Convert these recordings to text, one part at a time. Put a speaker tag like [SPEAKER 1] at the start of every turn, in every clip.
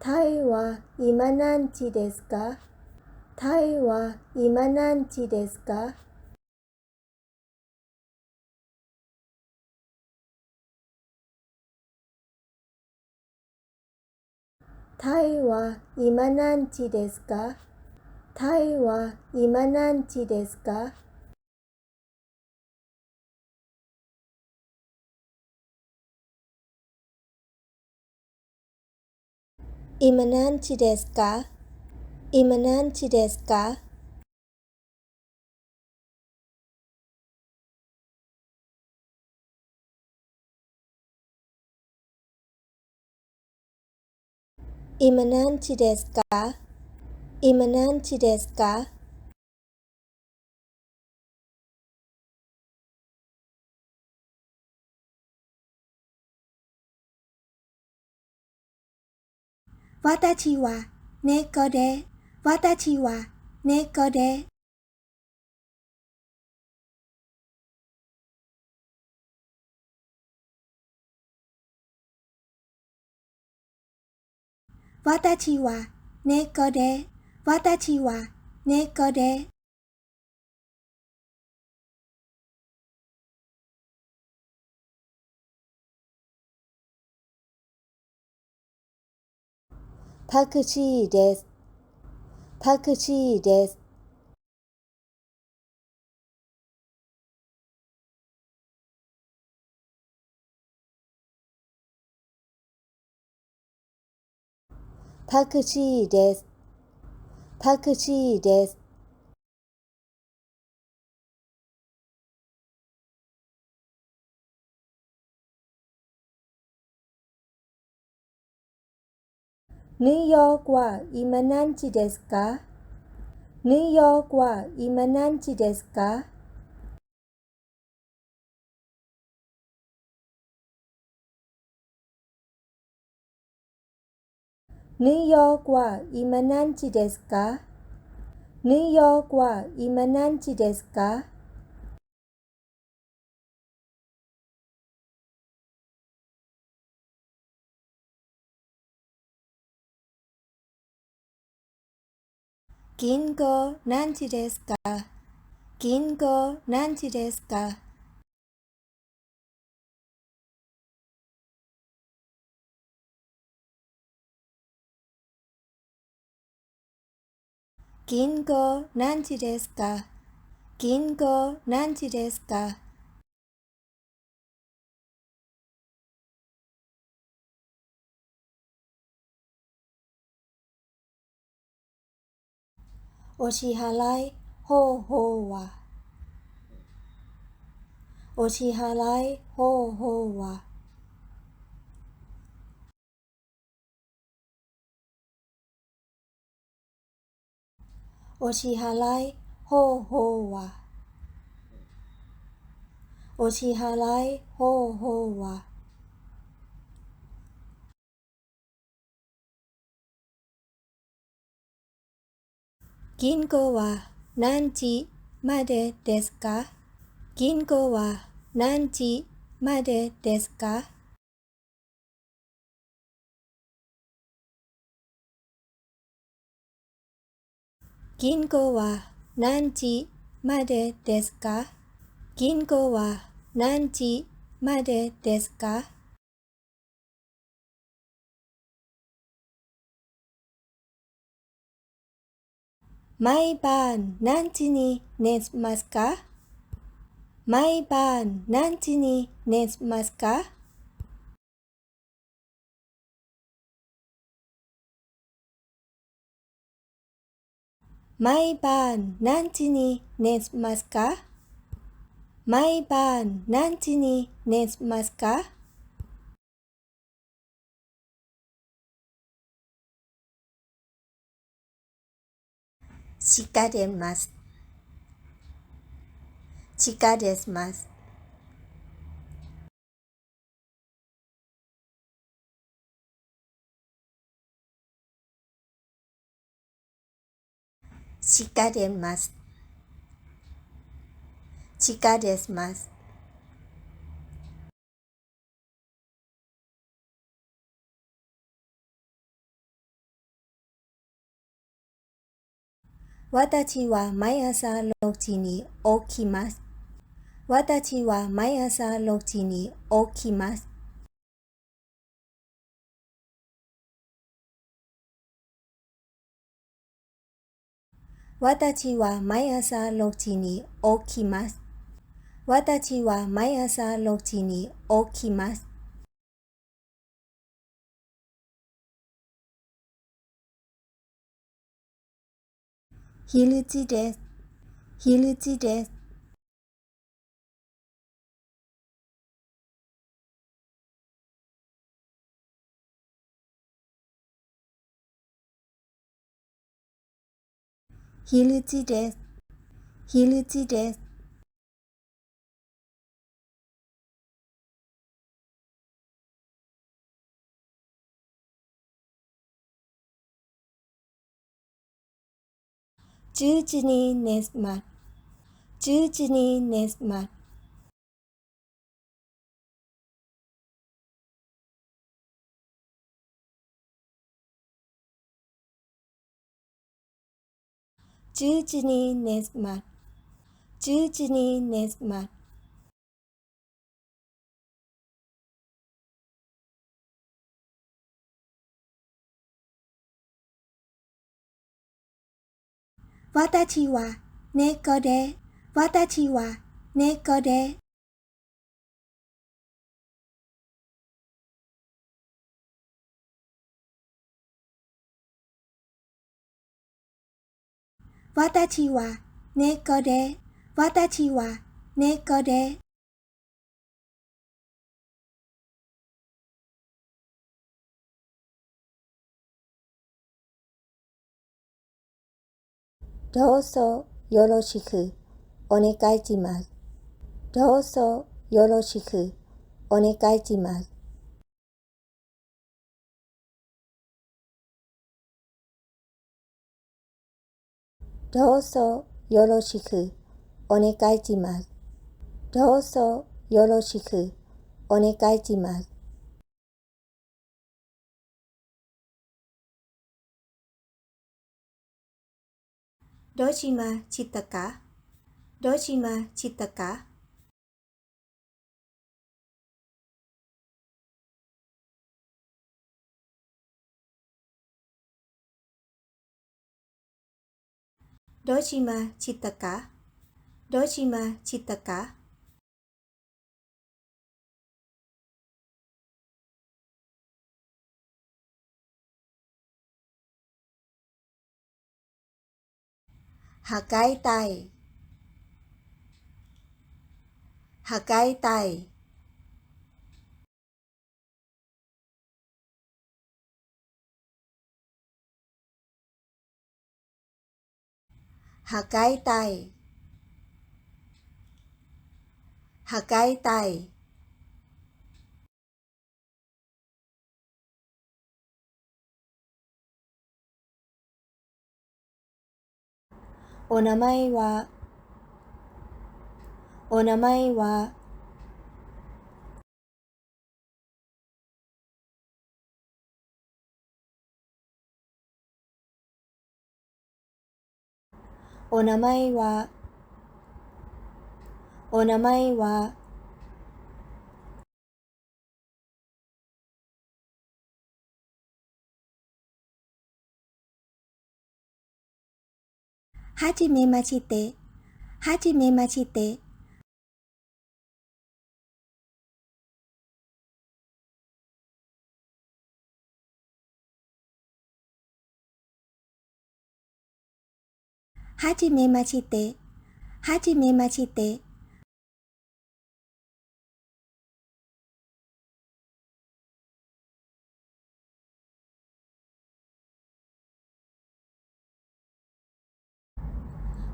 [SPEAKER 1] タイは今何時ですか？タイは今何時ですか？タイは今何時ですか？タイは今何時ですか？今何時ですか？今何時ですか？今何時ですか？今何時ですか？私は猫で、私は猫で。私は猫で、私は猫で。タクシーです。タクシーです。タクシーです。タクシーです。ニューヨークは今何時ですか？ニューヨークは今何時ですか？ニューヨークは今何時ですか？ニューヨークは今何時ですか？銀行何時ですか？銀行何時ですか？銀行何時ですか？銀行何時ですか？お支払い方法は？お支払い方法は？お支払い方法は？お支払い方法は？銀行は何時までですか？銀行は何時までですか？銀行は何時までですか？銀行は何時までですか？毎晩何時に寝ますか？毎晩何時に寝ますか？毎晩何時に寝ますか？毎晩何時に寝ますか？地下出ます。地下出ます。地下出ます。地下出ます。私は毎朝6時に起きます。私は毎朝6時に起きます。私は毎朝6時に起きます。私は毎朝6時に起きます。昼時です。昼時です。昼時です。昼時です。10時に寝ます。10時に寝ます。10時に寝ます。10時に寝ます。私は猫で、私は猫で、私は猫で、私は猫で、どうぞよろしくお願いします。どうぞよろしくお願いします。どうぞよろしくお願いします。どうぞよろしくお願いします。どうしましたか？どうしましたか？どうしましたか？どうしましたか？測りたい。測りたい。測りたい。測りたい。お名前は、お名前は、お名前は、お名前は、はじめまして、はじめまして、はじめまして、はじめまして、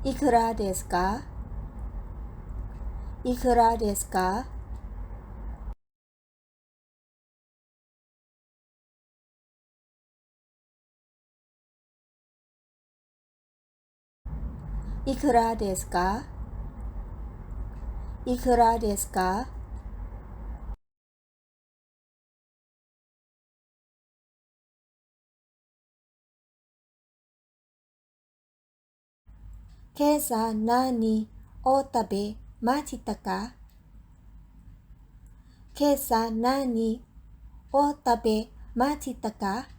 [SPEAKER 1] いくらですか？いくらですか？いくらですか？いくらですか？今朝何を食べましたか？今朝何を食べましたか？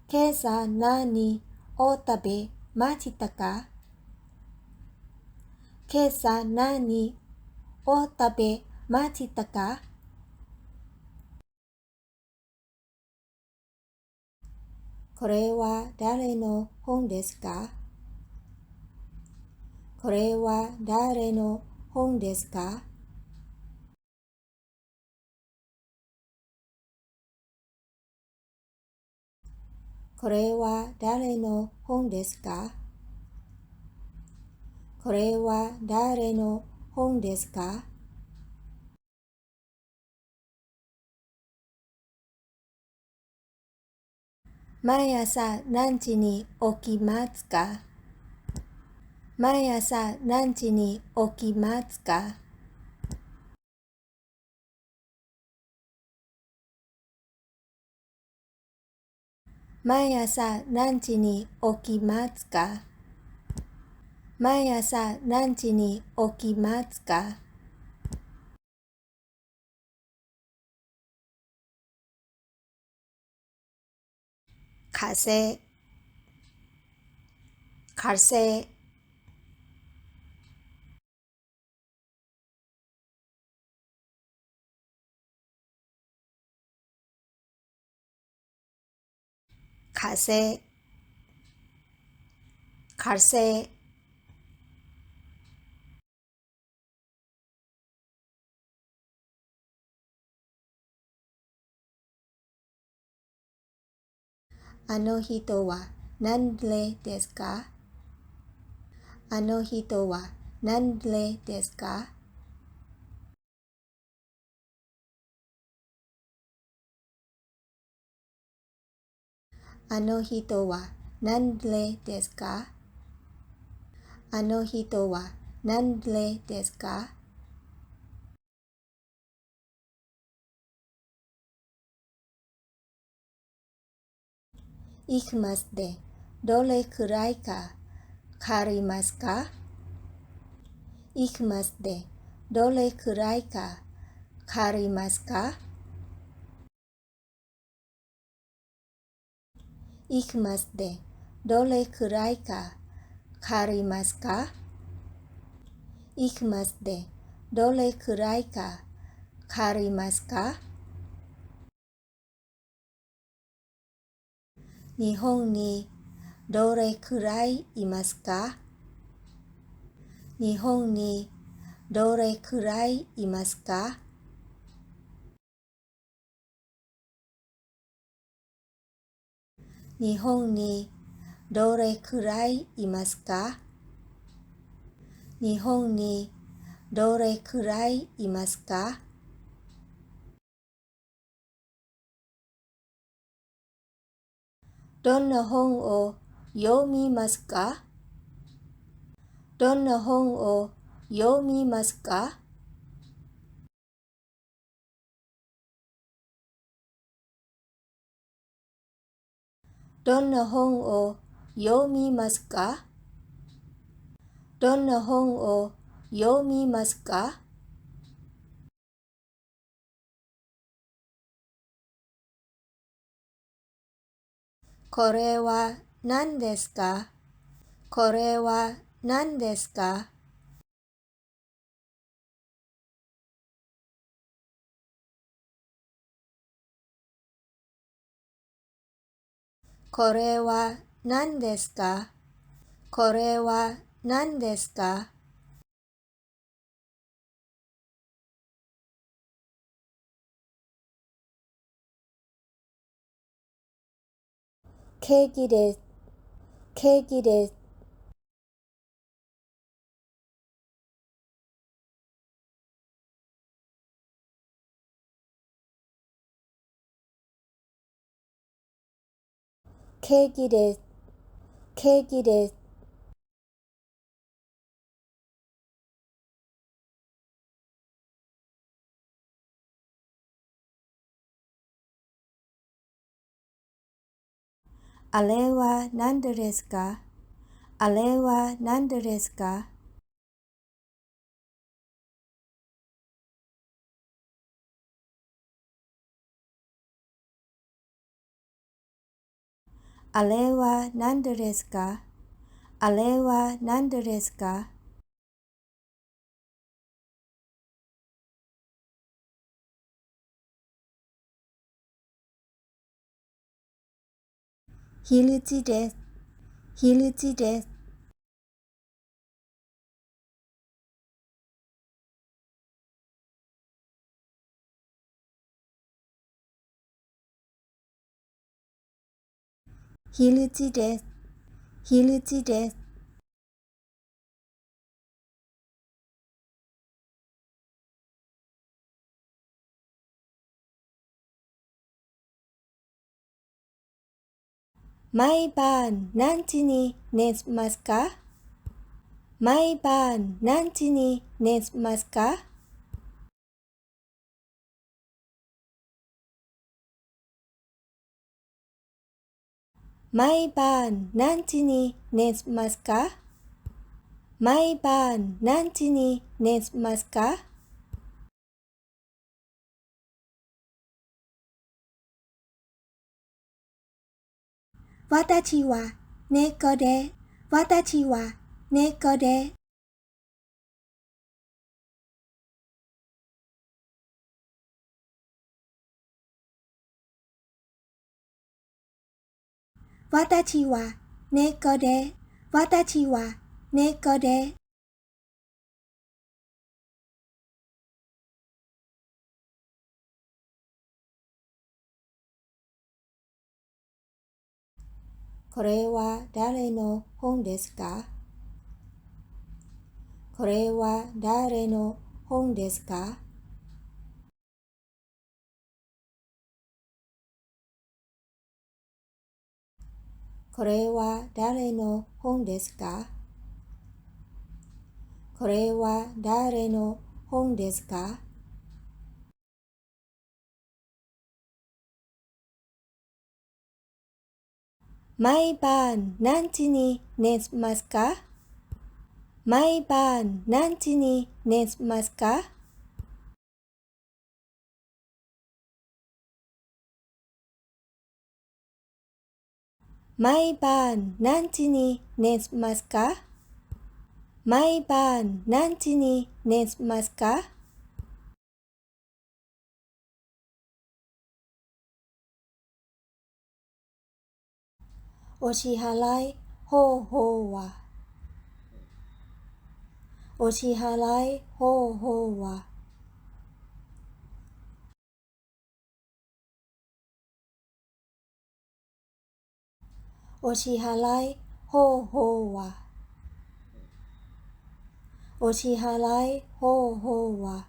[SPEAKER 1] 今朝何を食べましたか？今朝何を食べましたか？これは誰の本ですか？これは誰の本ですか？これは誰の本ですか？これは誰の本ですか？毎朝何時に起きますか？毎朝何時に起きますか？毎朝何時に起きますか？毎朝何時に起きますか？火星、火星、火星、火星。あの人は誰ですか？あの人は誰ですか？あの人は誰ですか？あの人は誰ですか？いきますでどれくらいかかりますか？いきますでどれくらいかかりますか？いきますでどれくらいかかりますか？いきますでどれくらいかかりますか？日本にどれくらいいますか？日本にどれくらいいますか？日本にどれくらいいますか？日本にどれくらいいますか？どんな本を読みますか？どんな本を読みますか？どんな本を読みますか？どんな本を読みますか？これは何ですか？これは何ですか？これは何ですか？これは何ですか？ケーキです。ケーキです。ケーキです。ケーキです。あれは何ですか？あれは何ですか？あれは何ですか？あれは何ですか？ヒルチです。ヒルチです。ヒルチです。ヒルチです。毎晩何時に寝ますか？毎晩何時に寝ますか？毎晩何時に寝ますか？毎晩何時に寝ますか？私は猫で、私は猫で、私は猫で、私は猫で、これは誰の本ですか？これは誰の本ですか？これは誰の本ですか？これは誰の本ですか？毎晩何時に寝ますか？毎晩何時に寝ますか？毎晩何時に寝ますか？毎晩何時に寝ますか？お支払い方法は、お支払い方法は、お支払い方法は、お支払い方法は、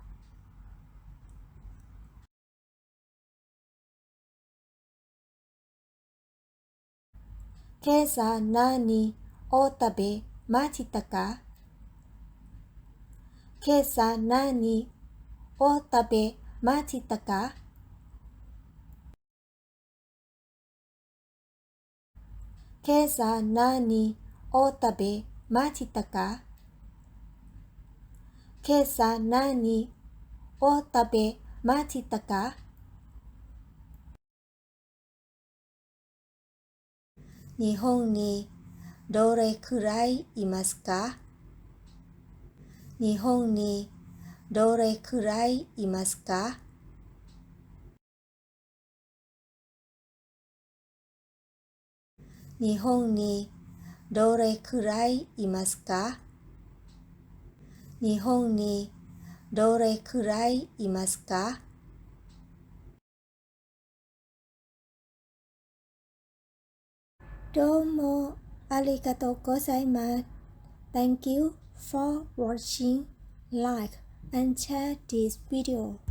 [SPEAKER 1] 今朝何を食べましたか？今朝何を食べましたか？今朝何を食べましたか？今朝何を食べましたか？日本にどれくらいいますか？日本にどれくらいいますか？日本にどれくらいいますか？日本にどれくらいいますか？どうもありがとうございます。Thank you for watching. Like and share this video.